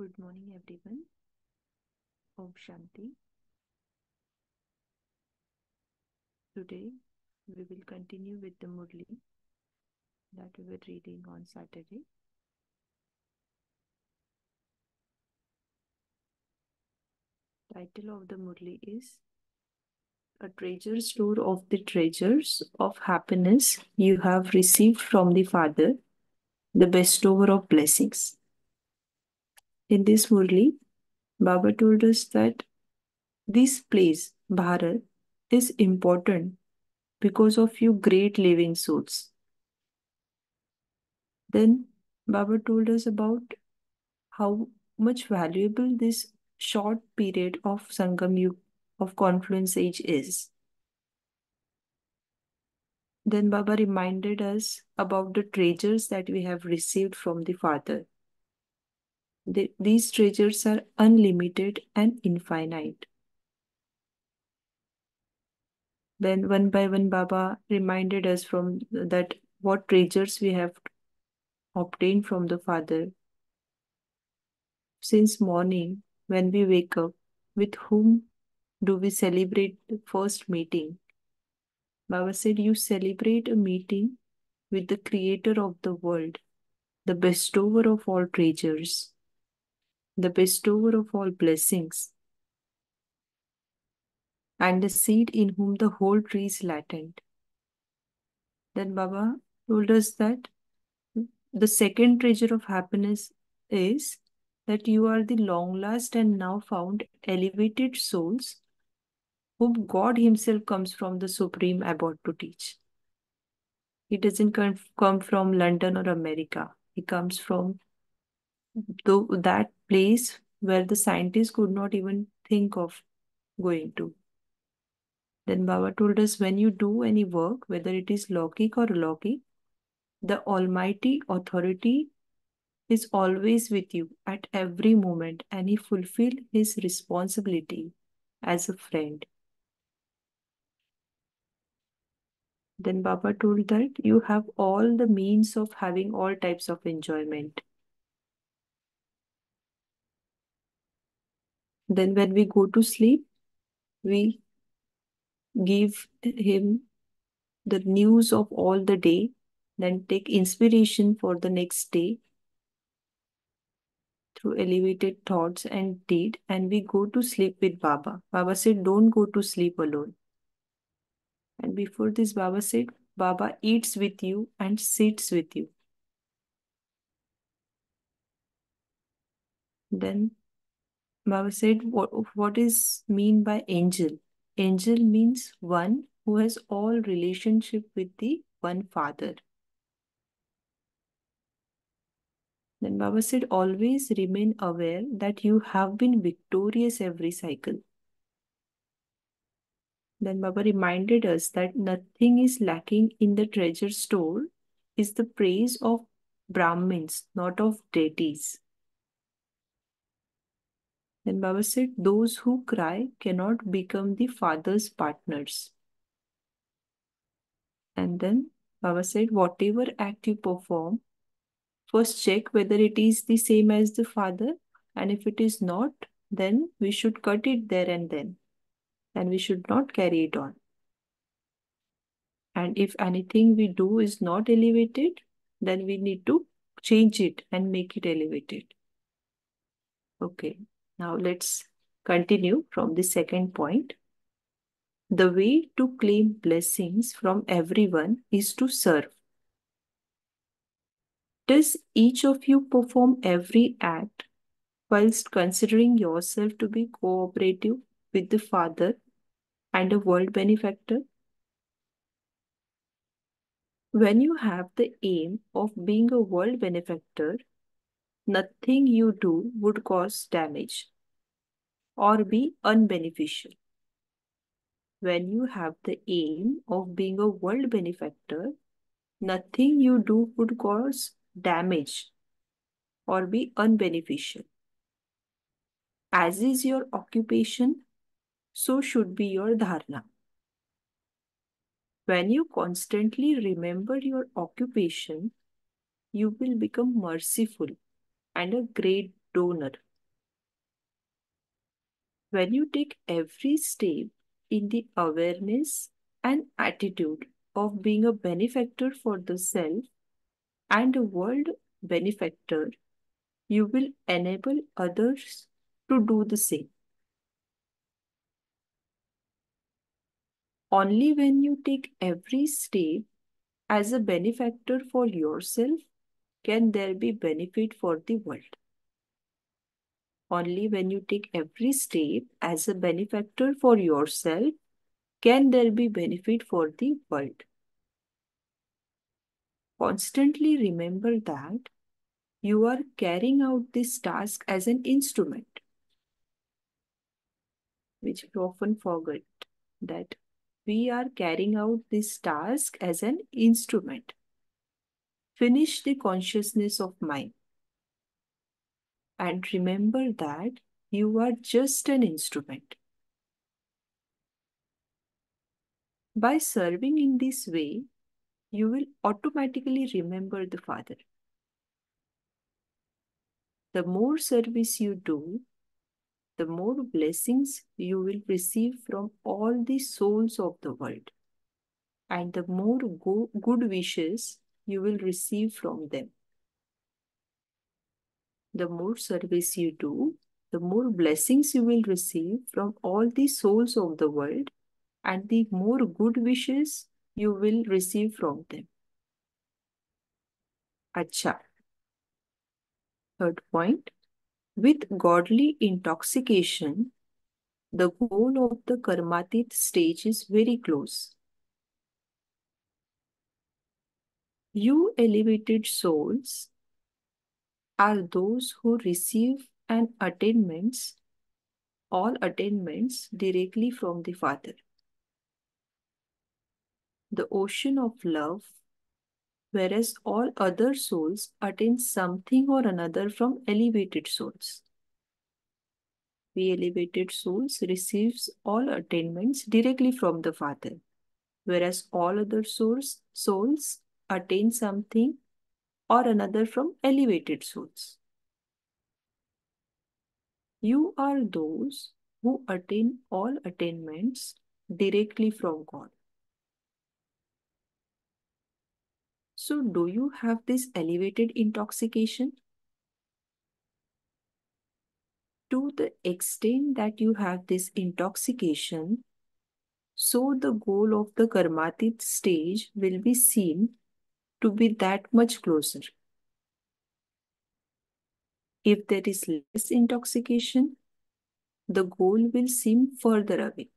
Good morning, everyone. Om Shanti. Today, we will continue with the Murli that we were reading on Saturday. Title of the Murli is A Treasure Store of the Treasures of Happiness You Have Received from the Father, the Bestower of Blessings. In this Murli, Baba told us that this place, Bharat, is important because of you great living souls. Then Baba told us about how much valuable this short period of Sangam Yug of confluence age is. Then Baba reminded us about the treasures that we have received from the Father. These treasures are unlimited and infinite. Then one by one Baba reminded us from that what treasures we have obtained from the Father. Since morning, when we wake up, with whom do we celebrate the first meeting? Baba said, you celebrate a meeting with the creator of the world, the bestower of all treasures, the bestower of all blessings, and the seed in whom the whole tree is latent. Then Baba told us that the second treasure of happiness is that you are the long last and now found elevated souls whom God Himself comes from the Supreme Abode to teach. He doesn't come from London or America. He comes from that place where the scientists could not even think of going to. Then Baba told us when you do any work, whether it is Lokik or Alokik, the Almighty Authority is always with you at every moment and He fulfills His responsibility as a friend. Then Baba told that you have all the means of having all types of enjoyment. Then when we go to sleep, we give Him the news of all the day, then take inspiration for the next day through elevated thoughts and deed, and we go to sleep with Baba. Baba said, don't go to sleep alone. And before this, Baba said, Baba eats with you and sits with you. Then Baba said, what is mean by angel? Angel means one who has all relationship with the one Father. Then Baba said, always remain aware that you have been victorious every cycle. Then Baba reminded us that nothing is lacking in the treasure store is the praise of Brahmins, not of deities. Then Baba said, those who cry cannot become the Father's partners. And then Baba said, whatever act you perform, first check whether it is the same as the Father, and if it is not, then we should cut it there and then, and we should not carry it on. And if anything we do is not elevated, then we need to change it and make it elevated. Okay, now let's continue from the second point. The way to claim blessings from everyone is to serve. Does each of you perform every act whilst considering yourself to be cooperative with the Father and a world benefactor? When you have the aim of being a world benefactor, nothing you do would cause damage or be unbeneficial. When you have the aim of being a world benefactor, nothing you do would cause damage or be unbeneficial. As is your occupation, so should be your dharana. When you constantly remember your occupation, you will become merciful and a great donor. When you take every step in the awareness and attitude of being a benefactor for the self and a world benefactor, you will enable others to do the same. Only when you take every step as a benefactor for yourself can there be benefit for the world. Only when you take every step as a benefactor for yourself can there be benefit for the world. Constantly remember that you are carrying out this task as an instrument, which we often forget that we are carrying out this task as an instrument. Finish the consciousness of mind and remember that you are just an instrument. By serving in this way, you will automatically remember the Father. The more service you do, the more blessings you will receive from all the souls of the world, and the more good wishes you will receive from them. The more service you do, the more blessings you will receive from all the souls of the world, and the more good wishes you will receive from them. Acha. Third point, with godly intoxication, the goal of the karmatit stage is very close. You elevated souls are those who receive an attainments, all attainments directly from the Father. The ocean of love, whereas all other souls attain something or another from elevated souls. We elevated souls receives all attainments directly from the Father, whereas all other souls attain something or another from elevated souls. You are those who attain all attainments directly from God. So, do you have this elevated intoxication? To the extent that you have this intoxication, so the goal of the karmatit stage will be seen to be that much closer. If there is less intoxication, the goal will seem further away.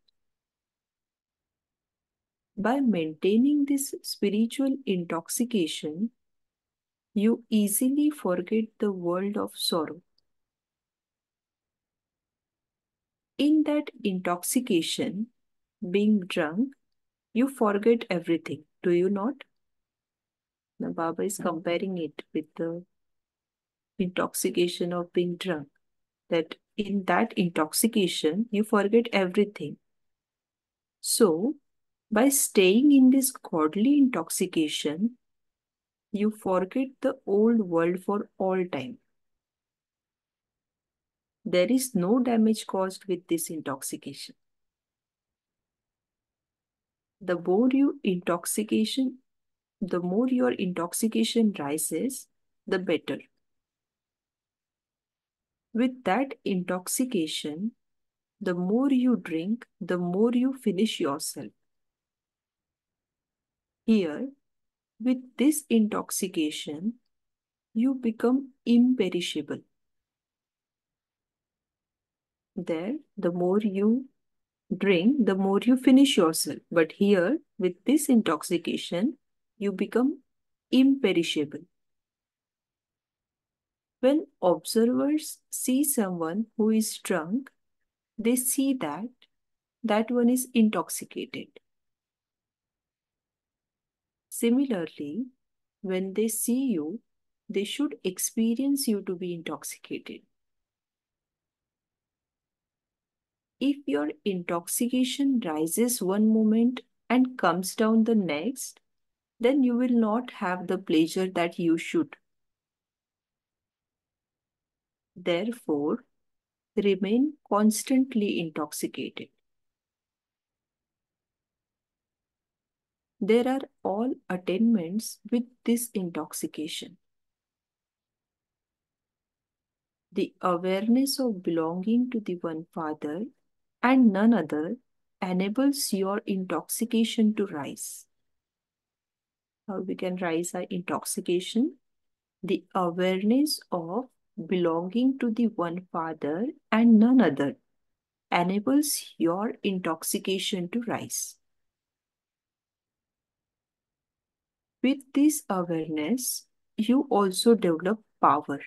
By maintaining this spiritual intoxication, you easily forget the world of sorrow. In that intoxication, being drunk, you forget everything, do you not? Now, Baba is comparing it with the intoxication of being drunk. That in that intoxication, you forget everything. So, by staying in this godly intoxication, you forget the old world for all time. There is no damage caused with this intoxication. The more your intoxication rises, the better. With that intoxication, the more you drink, the more you finish yourself. Here, with this intoxication, you become imperishable. There, the more you drink, the more you finish yourself. But here, with this intoxication, you become imperishable. When observers see someone who is drunk, they see that that one is intoxicated. Similarly, when they see you, they should experience you to be intoxicated. If your intoxication rises one moment and comes down the next, then you will not have the pleasure that you should. Therefore, remain constantly intoxicated. There are all attainments with this intoxication. The awareness of belonging to the One Father and none other enables your intoxication to rise. How we can rise our intoxication? The awareness of belonging to the One Father and none other enables your intoxication to rise. With this awareness, you also develop power.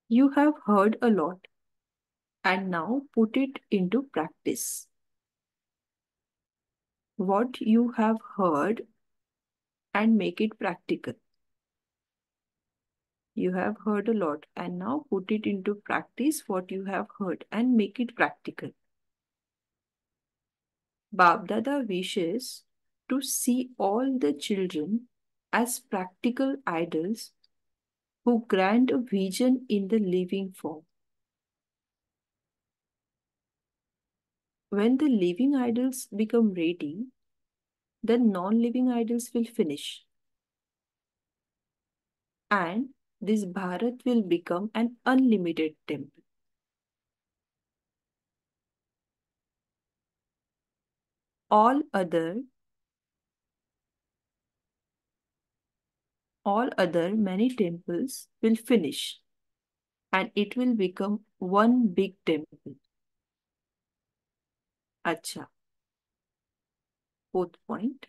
You have heard a lot and now put it into practice. What you have heard and make it practical. You have heard a lot and now put it into practice what you have heard and make it practical. Babdada wishes to see all the children as practical idols who grant a vision in the living form. When the living idols become ready, then non-living idols will finish. And this Bharat will become an unlimited temple. All other many temples will finish and it will become one big temple. Acha. Fourth point.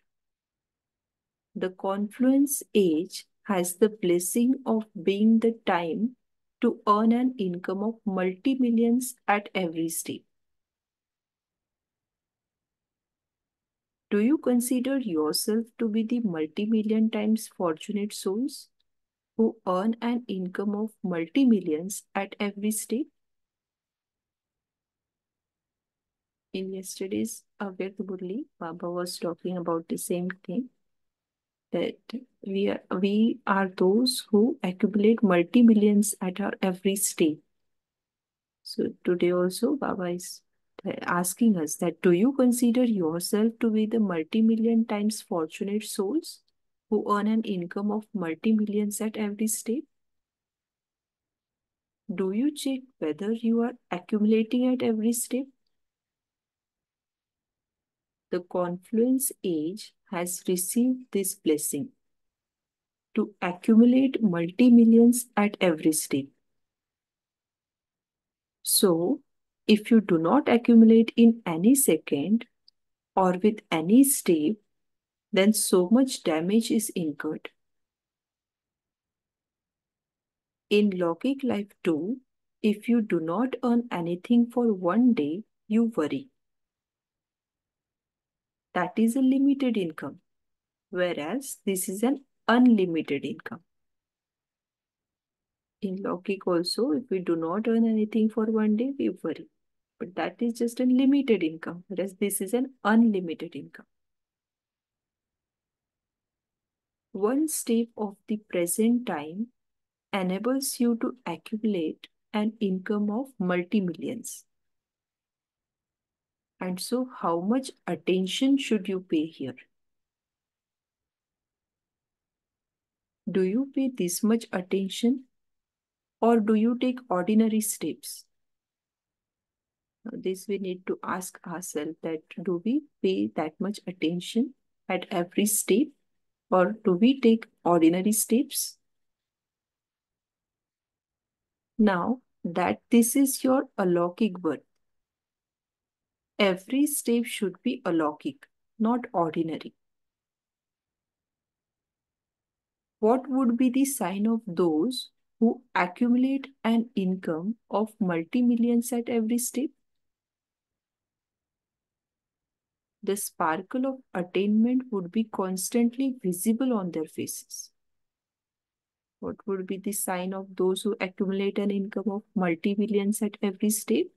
The confluence age has the blessing of being the time to earn an income of multi-millions at every step. Do you consider yourself to be the multi-million times fortunate souls who earn an income of multi-millions at every step? In yesterday's Avyakt Murli, Baba was talking about the same thing, that we are those who accumulate multi-millions at our every step. So today also Baba is asking us that do you consider yourself to be the multi-million times fortunate souls who earn an income of multi-millions at every step? Do you check whether you are accumulating at every step? The confluence age has received this blessing to accumulate multi-millions at every step. So, if you do not accumulate in any second or with any step, then so much damage is incurred. In Lockic life too, if you do not earn anything for one day, you worry. That is a limited income, whereas this is an unlimited income. In Lockic also, if we do not earn anything for one day, we worry. But that is just a limited income, whereas this is an unlimited income. One step of the present time enables you to accumulate an income of multi-millions. And so how much attention should you pay here? Do you pay this much attention or do you take ordinary steps? Now, this we need to ask ourselves, that do we pay that much attention at every step or do we take ordinary steps? Now that this is your alaukic birth, every step should be alaukic, not ordinary. What would be the sign of those who accumulate an income of multi-millions at every step? The sparkle of attainment would be constantly visible on their faces. What would be the sign of those who accumulate an income of multi-millions at every step?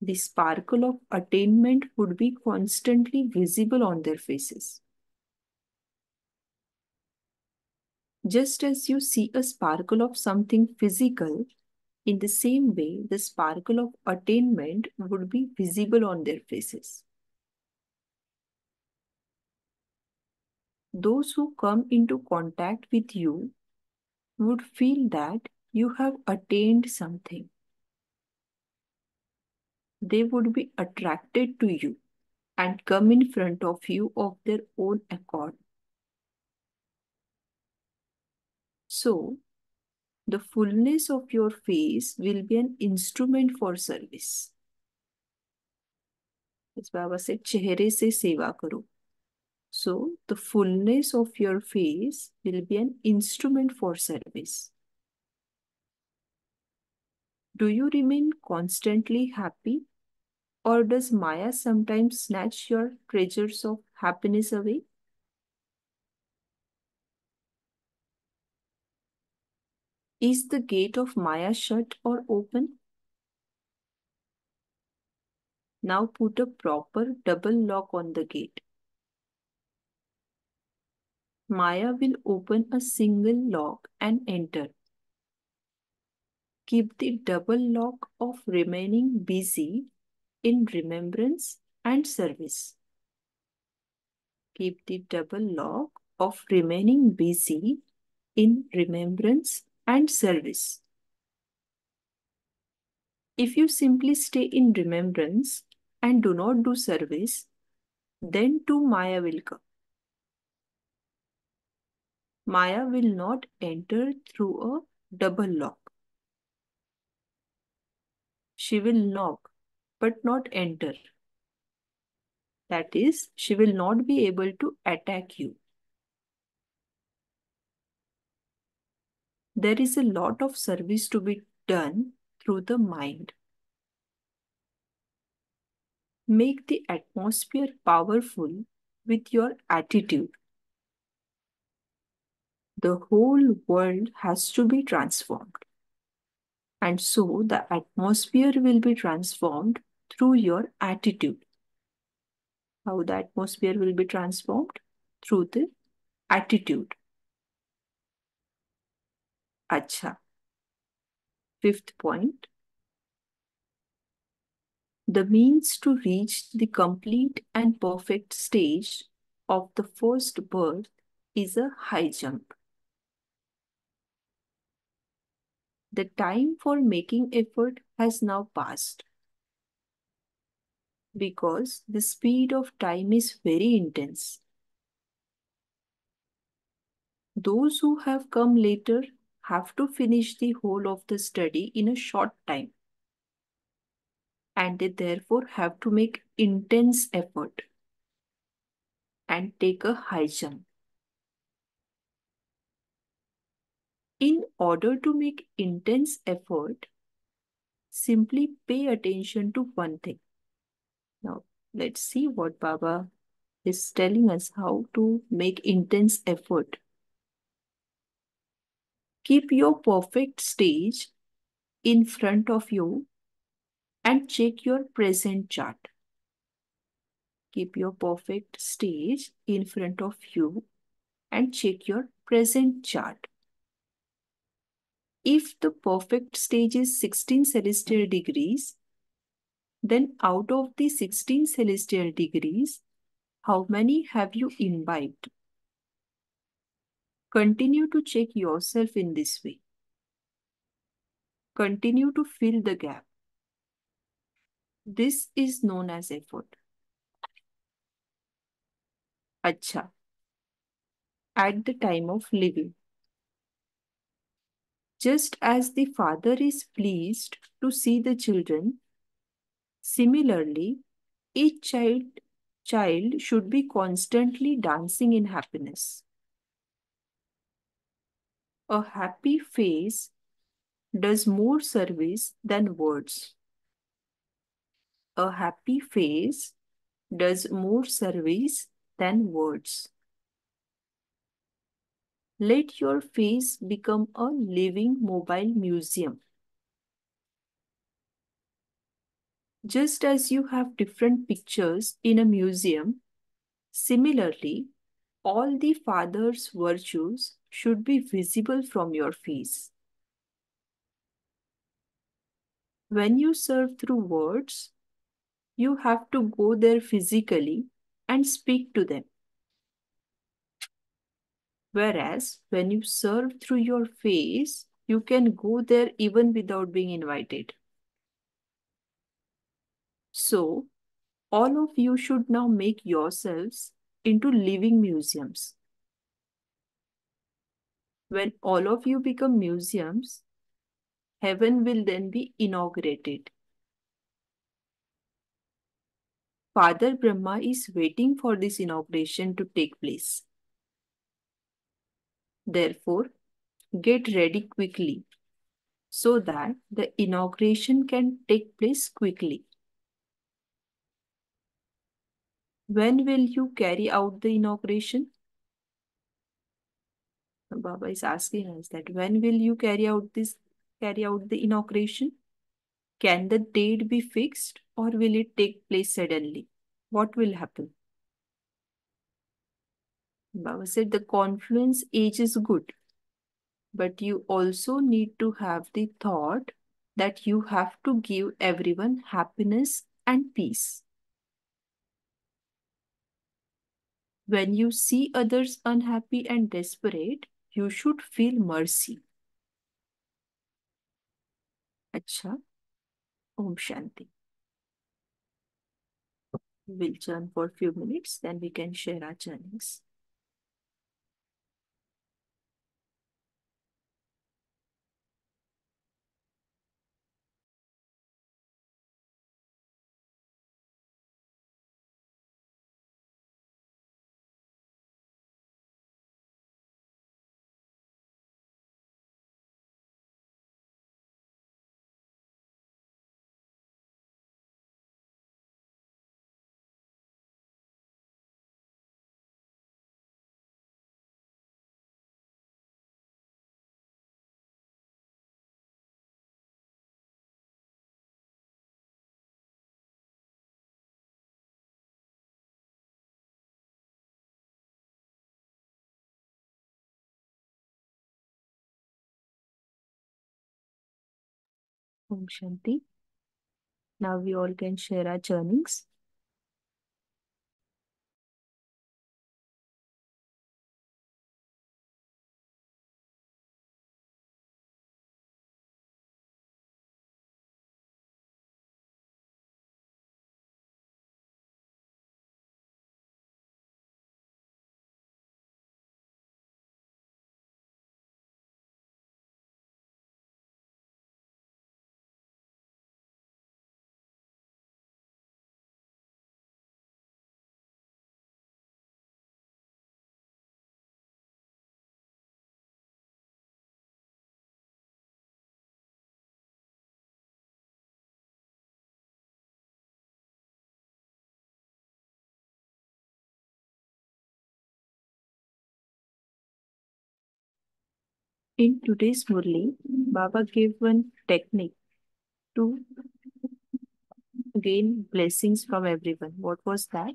The sparkle of attainment would be constantly visible on their faces. Just as you see a sparkle of something physical, in the same way, the sparkle of attainment would be visible on their faces. Those who come into contact with you would feel that you have attained something. They would be attracted to you and come in front of you of their own accord. So, the fullness of your face will be an instrument for service. इस बाबा से चेहरे से सेवा करो. So, the fullness of your face will be an instrument for service. Do you remain constantly happy? Or does Maya sometimes snatch your treasures of happiness away? Is the gate of Maya shut or open? Now put a proper double lock on the gate. Maya will open a single lock and enter. Keep the double lock of remaining busy in remembrance and service. Keep the double lock of remaining busy in remembrance and service. If you simply stay in remembrance and do not do service, then too Maya will come. Maya will not enter through a double lock. She will knock, but not enter. That is, she will not be able to attack you. There is a lot of service to be done through the mind. Make the atmosphere powerful with your attitude. The whole world has to be transformed. And so the atmosphere will be transformed through your attitude. How the atmosphere will be transformed? Through the attitude. Acha. Fifth point. The means to reach the complete and perfect stage of the first birth is a high jump. The time for making effort has now passed. Because the speed of time is very intense. Those who have come later have to finish the whole of the study in a short time. And they therefore have to make intense effort and take a high jump. In order to make intense effort, simply pay attention to one thing. Now, let's see what Baba is telling us how to make intense effort. Keep your perfect stage in front of you and check your present chart. Keep your perfect stage in front of you and check your present chart. If the perfect stage is 16 celestial degrees, then out of the 16 celestial degrees, how many have you imbibed? Continue to check yourself in this way. Continue to fill the gap. This is known as effort. Acha. At the time of living. Just as the father is pleased to see the children, similarly, each child should be constantly dancing in happiness. A happy face does more service than words. A happy face does more service than words. Let your face become a living mobile museum. Just as you have different pictures in a museum, similarly, all the Father's virtues should be visible from your face. When you serve through words, you have to go there physically and speak to them. Whereas when you serve through your face, you can go there even without being invited. So, all of you should now make yourselves into living museums. When all of you become museums, heaven will then be inaugurated. Father Brahma is waiting for this inauguration to take place. Therefore, get ready quickly so that the inauguration can take place quickly. When will you carry out the inauguration? Baba is asking us that when will you carry out the inauguration? Can the date be fixed or will it take place suddenly? What will happen? Baba said the confluence age is good, but you also need to have the thought that you have to give everyone happiness and peace. When you see others unhappy and desperate, you should feel mercy. Acha, Om Shanti. We'll churn for a few minutes, then we can share our churnings. Om Shanti. Now we all can share our churnings. In today's Murli, Baba gave one technique to gain blessings from everyone. What was that?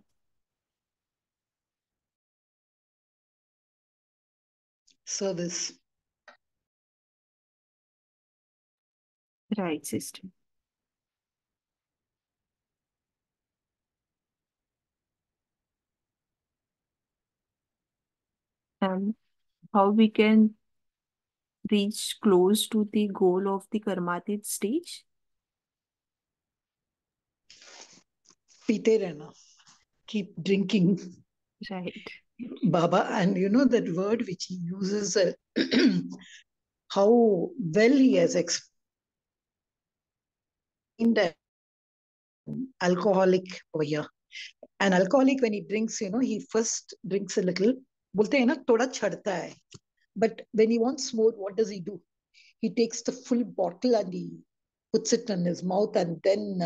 Service. Right, sister. And how we can reach close to the goal of the Karmatit stage? Pite rehna. Keep drinking. Right. Baba, and you know that word which he uses, how well he has explained an alcoholic over here. An alcoholic, when he drinks, he first drinks a little. बोलते हैं ना थोड़ा छड़ता है. But when he wants more, what does he do? He takes the full bottle and he puts it in his mouth, and then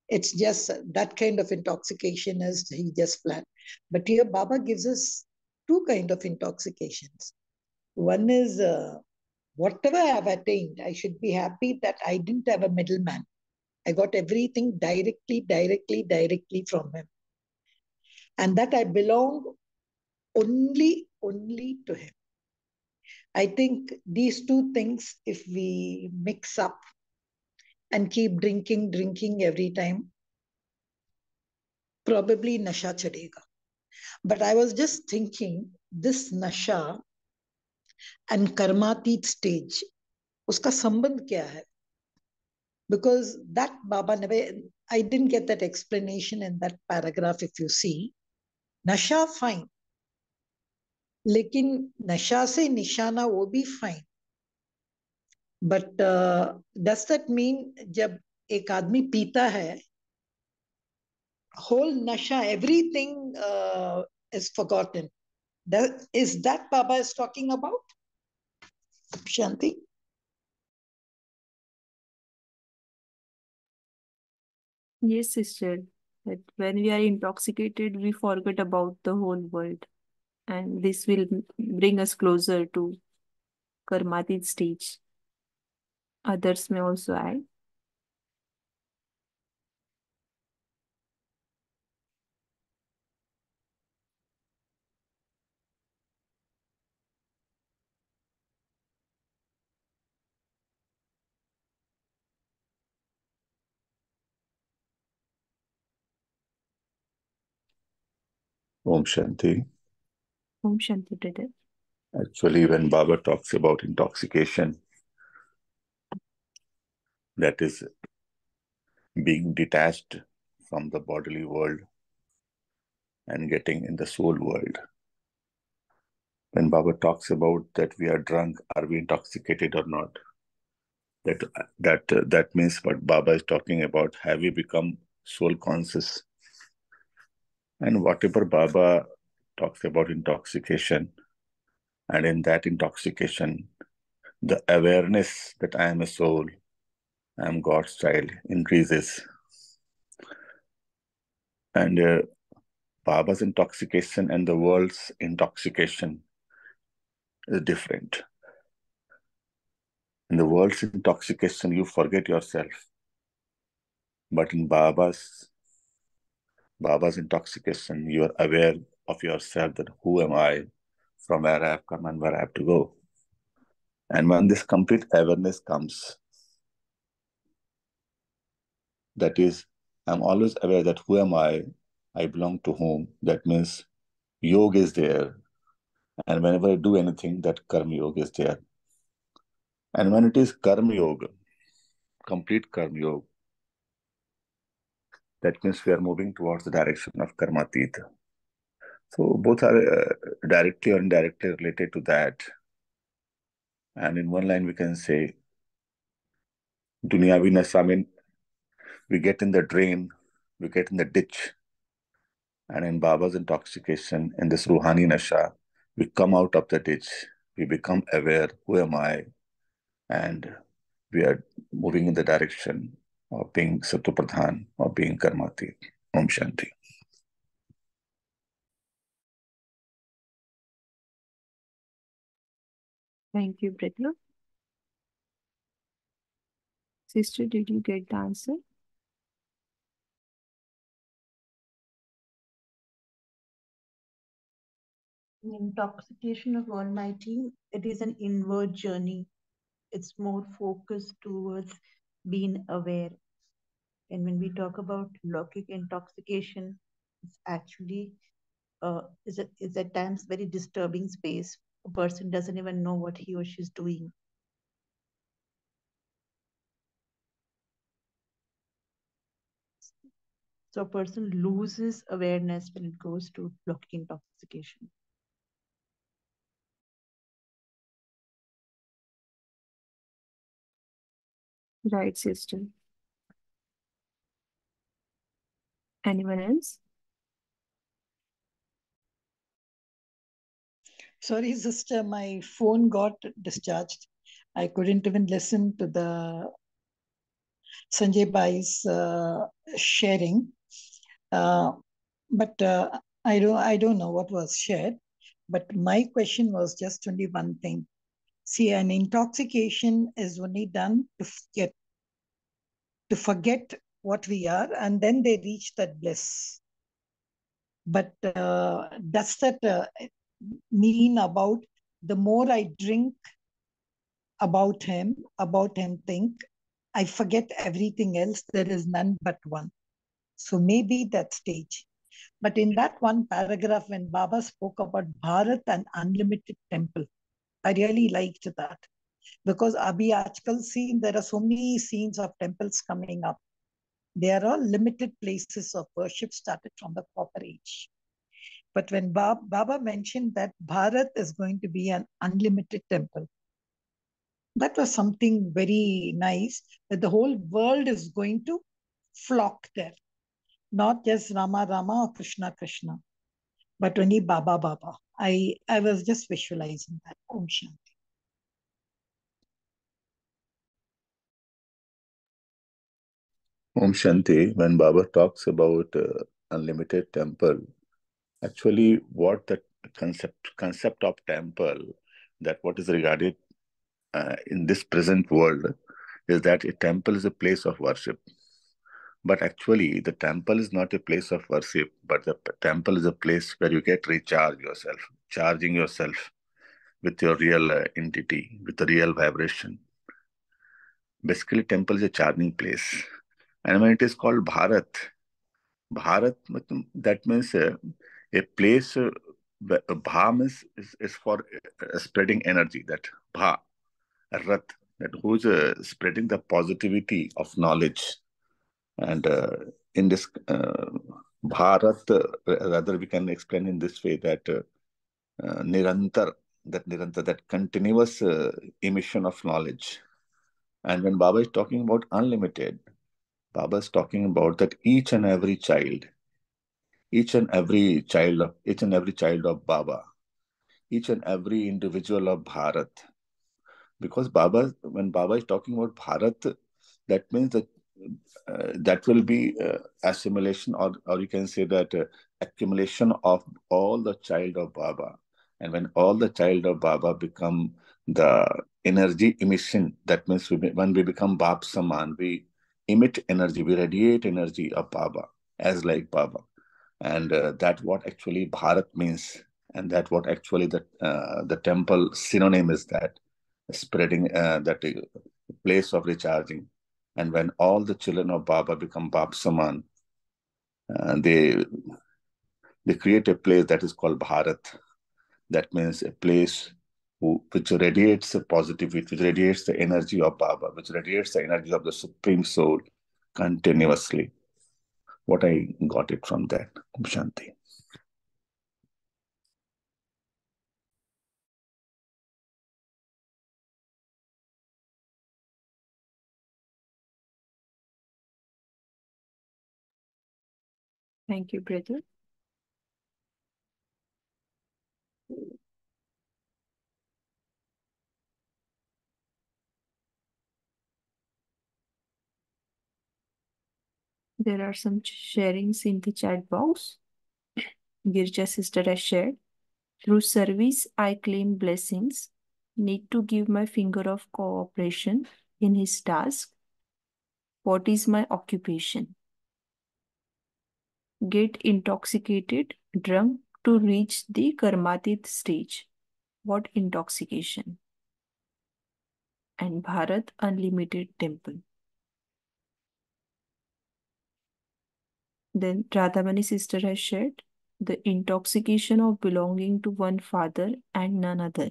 it's just that kind of intoxication as he just planned. But here Baba gives us two kind of intoxications. One is whatever I have attained, I should be happy that I didn't have a middleman. I got everything directly from him. And that I belong only to him. I think these two things, if we mix up and keep drinking every time, probably nasha chadega. But I was just thinking, this nasha and karmatit stage, uska sambandh kya hai? Because that Baba never, I didn't get that explanation in that paragraph. If you see, nasha fine, लेकिन नशा से निशाना वो भी fine. But does that mean जब एक आदमी पीता है, whole nasha, everything is forgotten. Is that Baba is talking about? Shanti? Yes, sister. That when we are intoxicated, we forget about the whole world, and this will bring us closer to Karmatit stage. Others may also add. Om Shanti. Om Shanti, brother. Actually, when Baba talks about intoxication, that is being detached from the bodily world and getting in the soul world. When Baba talks about that we are drunk, are we intoxicated or not? That means what Baba is talking about, have we become soul conscious? And whatever Baba talks about intoxication, and in that intoxication, the awareness that I am a soul, I am God's child, increases. And Baba's intoxication and the world's intoxication is different. In the world's intoxication, you forget yourself. But in Baba's intoxication, you are aware of yourself, that who am I, from where I have come and where I have to go. And when this complete awareness comes, that is, I'm always aware that who am I belong to whom. That means yoga is there. And whenever I do anything, that karma yoga is there. And when it is karma yoga, complete karma yoga, that means we are moving towards the direction of karmatit. So both are directly or indirectly related to that. And in one line we can say, Dunyavi nasha, mean we get in the drain, we get in the ditch. And in Baba's intoxication, in this Ruhani nasha, we come out of the ditch, we become aware, who am I? And we are moving in the direction of being Satupradhan, of being Karmati. Om Shanti. Thank you, brother. Sister, did you get the answer? Intoxication of Almighty, it is an inward journey. It's more focused towards being aware. And when we talk about Lokik intoxication, it's actually is at times very disturbing space. A person doesn't even know what he or she is doing. So a person loses awareness when it goes to Lokik intoxication. Right, sister. Anyone else? Sorry, sister, my phone got discharged. I couldn't even listen to the Sanjay Bhai's sharing. But I don't know what was shared. But my question was just only one thing. See, an intoxication is only done to forget what we are, and then they reach that bliss. But does that mean about the more I drink about him think, I forget everything else. There is none but one. So maybe that stage. But in that one paragraph, when Baba spoke about Bharat and unlimited temple, I really liked that. Because abhi aajkal scene, there are so many scenes of temples coming up. They are all limited places of worship started from the Copper Age. But when Baba mentioned that Bharat is going to be an unlimited temple, that was something very nice, that the whole world is going to flock there. Not just Rama Rama or Krishna Krishna, but only Baba Baba. I was just visualizing that. Om Shanti. Om Shanti, when Baba talks about unlimited temple, actually what the concept of temple, that what is regarded in this present world, is that a temple is a place of worship. But actually, the temple is not a place of worship, but the temple is a place where you get recharge yourself, charging yourself with your real entity, with the real vibration. Basically, temple is a charging place. And when it is called Bharat, Bharat, that means a place, Bha means is for spreading energy, that Bha, Rat, that who's spreading the positivity of knowledge. And in this Bharat, rather we can explain in this way that Nirantar, that continuous emission of knowledge. And when Baba is talking about unlimited, Baba is talking about that each and every child of Baba, each and every individual of Bharat. Because when Baba is talking about Bharat, that means that that will be assimilation, or you can say that accumulation of all the child of Baba. And when all the child of Baba become the energy emission, that means when we become Bab Saman, we emit energy, we radiate energy of Baba, as like Baba. And that what actually Bharat means. And that what actually the temple synonym is, that spreading that place of recharging. And when all the children of Baba become Bab Saman, they create a place that is called Bharat. That means a place which radiates positivity, which radiates the energy of Baba, which radiates the energy of the Supreme Soul continuously. What I got it from that. Om Shanti. Thank you, brother. There are some sharings in the chat box. Girja sister has shared. Through service, I claim blessings. Need to give my finger of cooperation in his task. What is my occupation? Get intoxicated, drunk to reach the karmatit stage. What intoxication? And Bharat Unlimited Temple. Then Radhamani sister has shared the intoxication of belonging to one father and none other.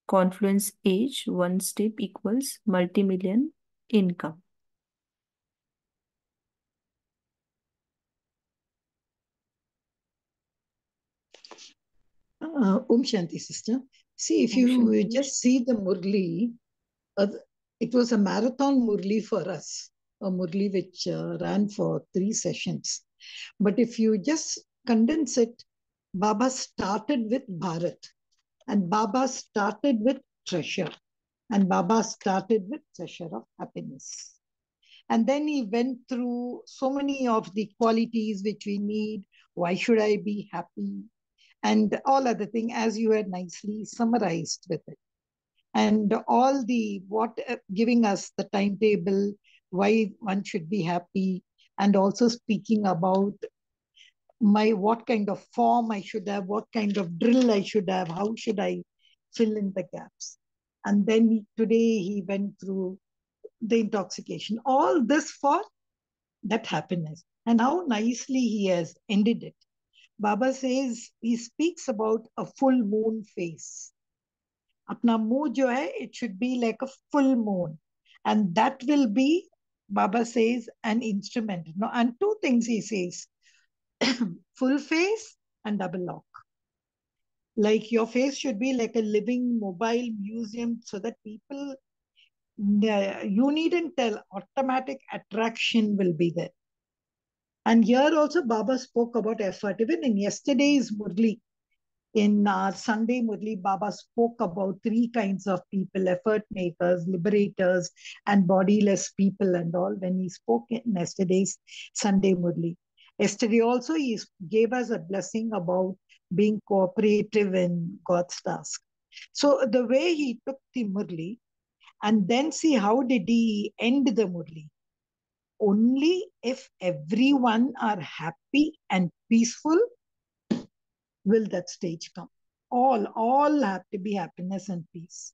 Confluence age, one step equals multi-million income. Om Shanti, sister. See, if Om you Shanti. just see the Murli, it was a marathon Murli for us, a Murli which ran for 3 sessions. But if you just condense it, Baba started with Bharat, and Baba started with treasure, and Baba started with treasure of happiness. And then he went through so many of the qualities which we need. Why should I be happy? And all other thing, as you had nicely summarized with it. And all the giving us the timetable, why one should be happy, and also speaking about what kind of form I should have, what kind of drill I should have, how should I fill in the gaps. And then today he went through the intoxication. All this for that happiness. And how nicely he has ended it. Baba says, he speaks about a full moon face. Apna muh jo hai, it should be like a full moon. And that will be, Baba says, an instrument. No, and two things he says, full face and double lock. Like your face should be like a living mobile museum so that people, you needn't tell, automatic attraction will be there. And here also Baba spoke about effort. Even in yesterday's Murli, in our Sunday Murli, Baba spoke about three kinds of people: effort makers, liberators, and bodiless people and all, when he spoke in yesterday's Sunday Murli. Yesterday also he gave us a blessing about being cooperative in God's task. So the way he took the Murli, and then see how did he end the Murli. Only if everyone are happy and peaceful will that stage come. All have to be happiness and peace.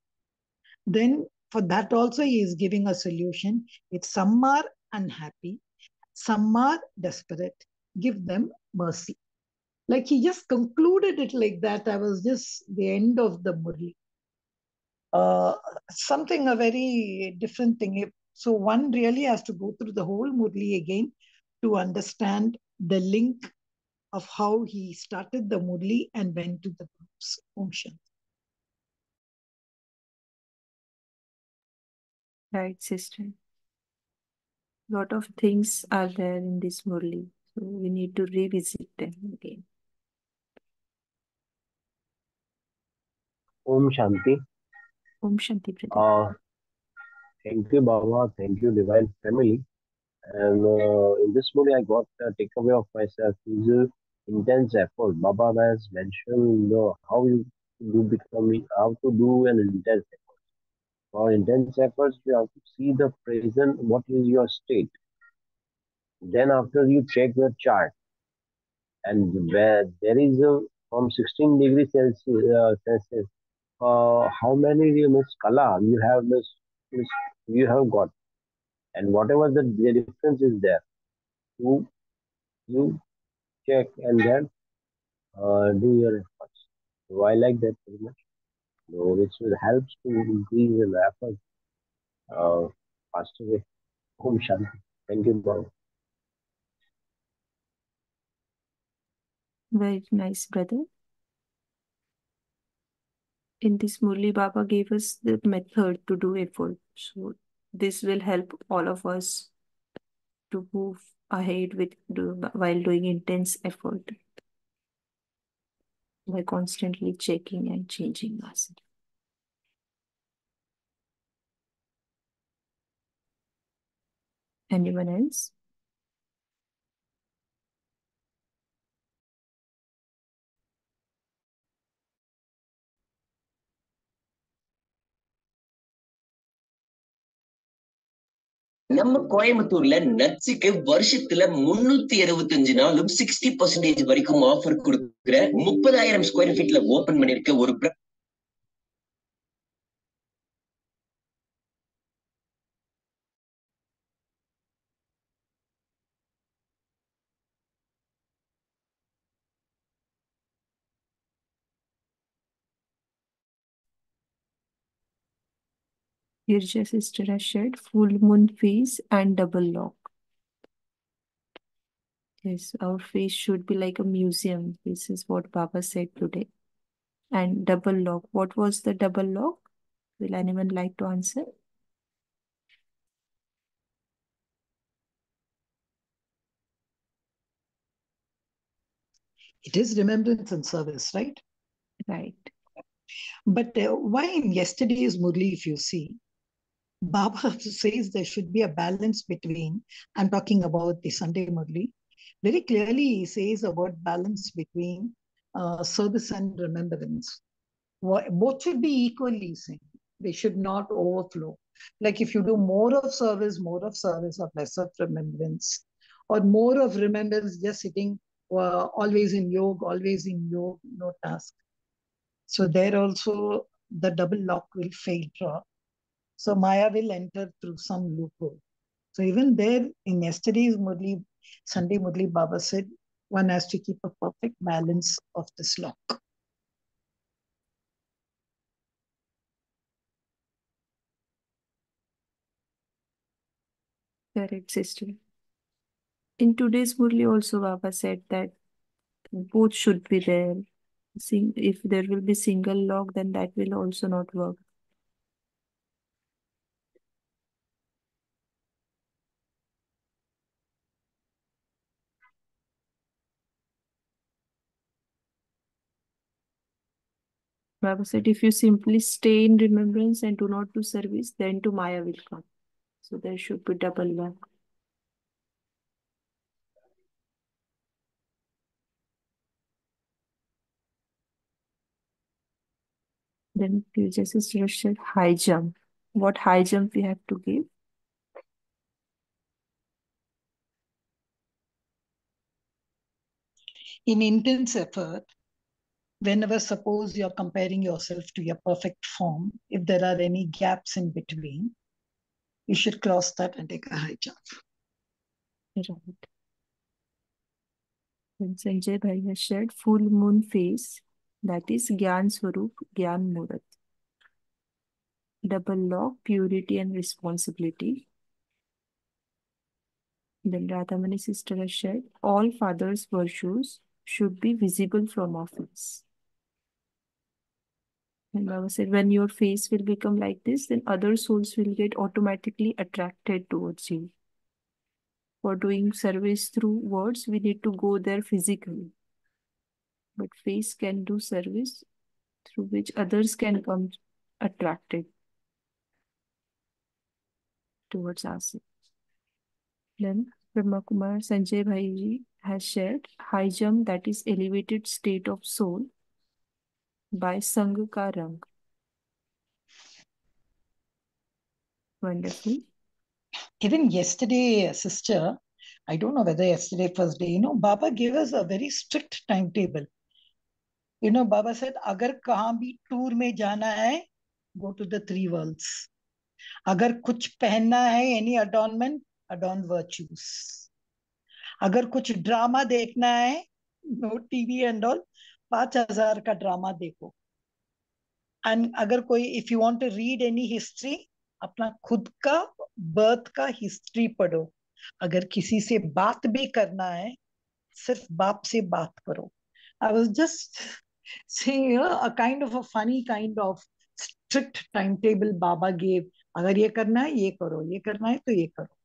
Then for that also he is giving a solution. If some are unhappy, some are desperate, give them mercy. Like he just concluded it like that. I was just the end of the Murli. Something, a very different thing. So one really has to go through the whole Murli again to understand the link of how he started the Murli and went to the groups. Om Shanti. Right, sister. Lot of things are there in this Murli, so we need to revisit them again. Om Shanti. Om Shanti, brother. Thank you, Baba. Thank you, Divine Family. And in this movie, I got a takeaway of myself is intense effort. Baba has mentioned how you do become, how to do an intense effort. For intense efforts, you have to see the present, what is your state. Then after you check your chart, and where there is a from 16 degrees Celsius, how many kala you have got, and whatever the difference is there, you check and then do your efforts. So I like that very much. So which will helps to increase the effort faster way. Om Shanti. Thank you, Baba. Very nice, brother. In this Murli, Baba gave us the method to do effort. So this will help all of us to move ahead while doing intense effort by constantly checking and changing us. Anyone else? நம்ம கோயம்புத்தூர்ல நட்ஸுக்கு வருஷத்துல 365 நாளும் 60% வரைக்கும் offer கொடுக்குற 30,000 square ஃபீட்ல open பண்ணிருக்க ஒரு Girja sister has shared full moon face and double lock. Yes, our face should be like a museum. This is what Baba said today. And double lock. What was the double lock? Will anyone like to answer? It is remembrance and service, right? Right. But why in yesterday's Murli, if you see, Baba says there should be a balance between, I'm talking about the Sunday Murli, very clearly he says about balance between service and remembrance. Both should be equally same. They should not overflow. Like if you do more of service or less of remembrance, or more of remembrance just sitting always in yoga, no task. So there also the double lock will fail draw. So Maya will enter through some loophole. So even there in yesterday's Sunday Murli Baba said, one has to keep a perfect balance of this lock. Correct, sister. In today's Murli also Baba said that both should be there. If there will be single lock, then that will also not work. Baba said, if you simply stay in remembrance and do not do service, then to Maya will come. So there should be double lock. Then future sister said, high jump. What high jump we have to give? In intense effort, whenever suppose you're comparing yourself to your perfect form, if there are any gaps in between, you should cross that and take a high jump. Right. Then Sanjay Bhai has shared full moon phase, that is Gyan Swarup, Gyan Murat. Double lock, purity and responsibility. Then Radhamani sister has shared all father's virtues should be visible from our face. And Baba said, when your face will become like this, then other souls will get automatically attracted towards you. For doing service through words, we need to go there physically. But face can do service through which others can come attracted towards us. Then Brahma Kumaris Sanjay Bhai ji has shared high jump, that is elevated state of soul by Sang Ka Rang. Wonderful. Even yesterday, sister, I don't know whether yesterday first day, Baba gave us a very strict timetable. Baba said, agar kahan bhi tour mein jana hai, go to the 3 worlds. Agar kuch pehenna hai, any adornment, adorn virtues. Agar kuch drama dekhna hai, no TV and all, 5,000 ka drama dekho. And agar koi, if you want to read any history, अपना खुद का birth का history पढ़ो. अगर किसी से बात भी करना है, सिर्फ बाप से बात करो. I was just saying, a kind of a funny kind of strict timetable Baba gave. अगर ये करना है, ये करो. ये करना है, तो ये करो.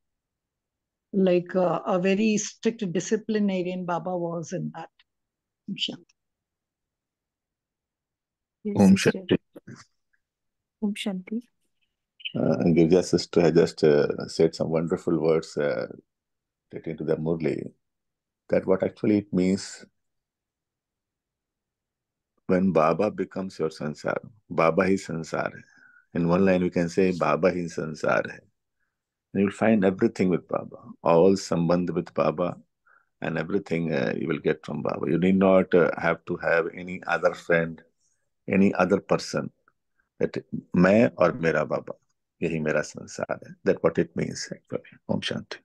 Like a very strict disciplinarian Baba was in that. Yes, Om sister. Shanti. Om Shanti. Girja's sister has just said some wonderful words relating to the Murli. That what actually it means when Baba becomes your sansar. Baba hi sansar hai. In one line we can say Baba hi sansar hai. And you will find everything with Baba. All sambandh with Baba and everything you will get from Baba. You need not have to have any other friend, any other person. That मैं और मेरा बाबा यही मेरा संसार है. That what it means actually. Om Shanti.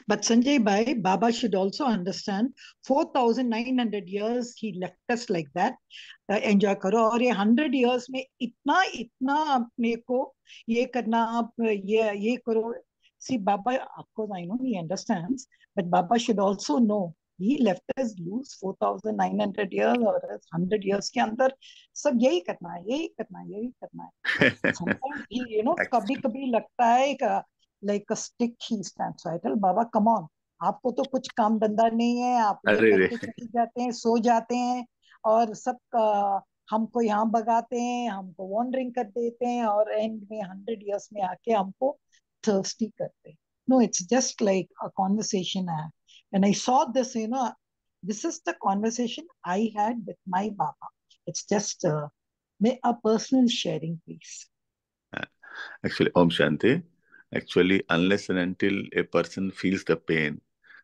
But Sanjay Bhai, Baba should also understand 4,900 years he left us like that. Enjoy करो और ये 100 years में इतना अपने को ये करना आप ये करो. See, Baba, of course, I know he understands, but Baba should also know he left us lose 4,900 years or 100 years के अंदर सब यही करना है, यही करना है, यही करना है. Sometimes he, कभी लगता है like a stick he stands. So I tell Baba, come on, आपको तो कुछ काम धंधा नहीं है, आप ये अरे रे. करके चले जाते हैं, सो जाते हैं और सब हमको यहाँ भगाते हैं, हमको वॉन्डरिंग कर देते हैं और एंड में 100 years में आके हमको thirsty करते हैं. No, it's just like a conversation I had. When I saw this, this is the conversation I had with my Baba. It's just a personal sharing, please. Actually, Om Shanti. Actually, unless and until a person feels the pain,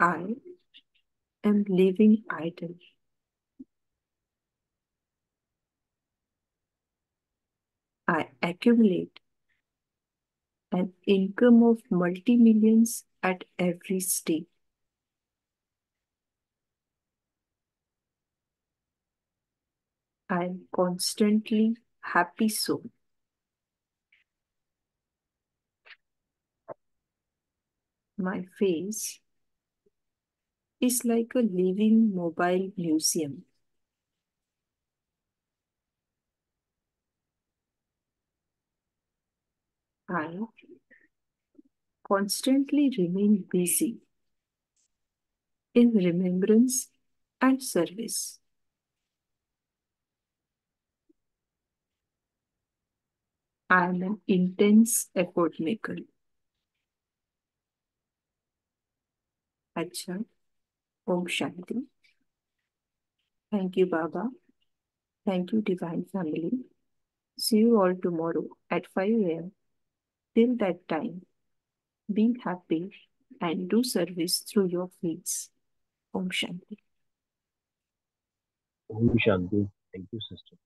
I am living idle. I accumulate an income of multi-millions at every step. I am constantly happy soul. My face is like a living mobile museum. I constantly remain busy in remembrance and service. I am an intense effort maker. Acha, Om Shanti. Thank you, Baba. Thank you, Divine Family. See you all tomorrow at 5 a.m. Till that time, be happy and do service through your feet. Om Shanti. Om Shanti. Thank you, sister.